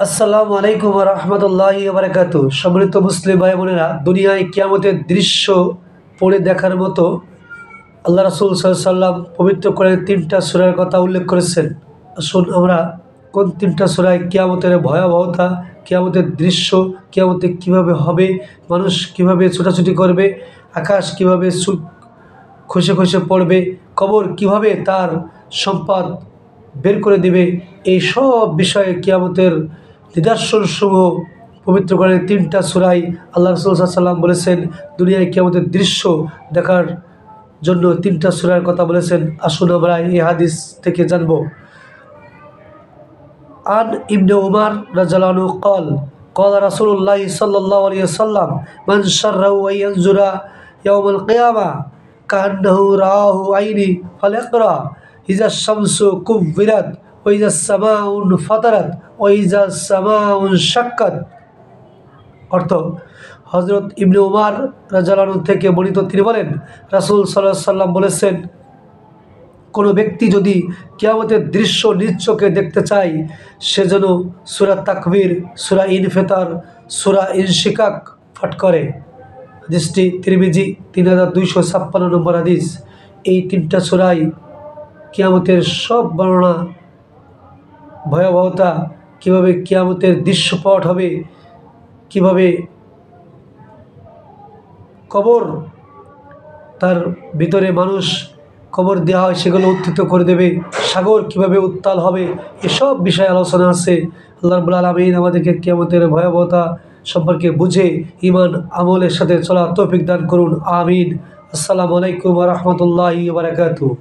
আসসালামু আলাইকুম ওয়া রাহমাতুল্লাহি ওয়া বারাকাতুহু। সম্মানিত মুসলিম ভাই বোনেরা, দুনিয়ায় কিয়ামতের দৃশ্য পড়ে দেখার মতো আল্লাহ রাসূল সাল্লাল্লাহু আলাইহি সাল্লাম পবিত্র কোরআনে ৩টা সূরার কথা উল্লেখ করেছেন। আসুন আমরা কোন ৩টা সূরায় কিয়ামতের ভয়াবহতা, কিয়ামতের দৃশ্য, কিয়ামতে কিভাবে হবে, মানুষ কিভাবে ছোটাছুটি করবে, আকাশ কিভাবে খসে খসে পড়বে, কবর কিভাবে তার সম্পদ বের করে দিবে, এই সব বিষয়ে কিয়ামতের নিদর্শনসমূহ পবিত্র কোরআনের ৩টা সূরায় আল্লাহ রাসূল সাল্লাল্লাহু আলাইহি সাল্লাম বলেছেন। দুনিয়ায় কিয়ামতের দৃশ্য দেখার জন্য ৩টা সূরার কথা বলেছেন। আসুন আমরা এই হাদিস থেকে জানব। আন ইবনে উমর রাদিয়াল্লাহু আনহু قال قال رسول الله صلى الله عليه وسلم من شره أن ينظر يوم القيامة كأنه رآه عيني فليقرأ إذا الشمس كورت وإذا السماء انفطرت وإذا السماء انشقت। অর্থ, হযরত ইবনে উমর রাদিয়াল্লাহু আনহু থেকে বর্ণিত, তিনি বলেন, রাসূল সাল্লাল্লাহু আলাইহি সাল্লাম বলেছেন, কোনো ব্যক্তি যদি কিয়ামতের দৃশ্য নিজ চোখে দেখতে চায়, সে যেন সূরা তাকবীর, সূরা ইনফিতার, সূরা ইনশিকাক পাঠ করে। হাদিসটি তিরমিজি ৩২৫৬ নম্বর হাদিস। এই ৩টা সূরায় কিয়ামতের সব বর্ণনা, ভয়াবহতা, কীভাবে কিয়ামতের দৃশ্যপট হবে, কিভাবে কবর, তার ভিতরে মানুষ কবর দেওয়া হয় সেগুলো উত্থিত করে দেবে, সাগর কিভাবে উত্তাল হবে, এসব বিষয়ে আলোচনা আছে। আল্লাহ রাব্বুল আলামিন আমাদেরকে কিয়ামতের ভয়াবহতা সম্পর্কে বুঝে ঈমান আমলের সাথে চলার তৌফিক দান করুন, আমিন। আসসালামু আলাইকুম ওয়া রাহমাতুল্লাহি ওয়া বারাকাতুহু।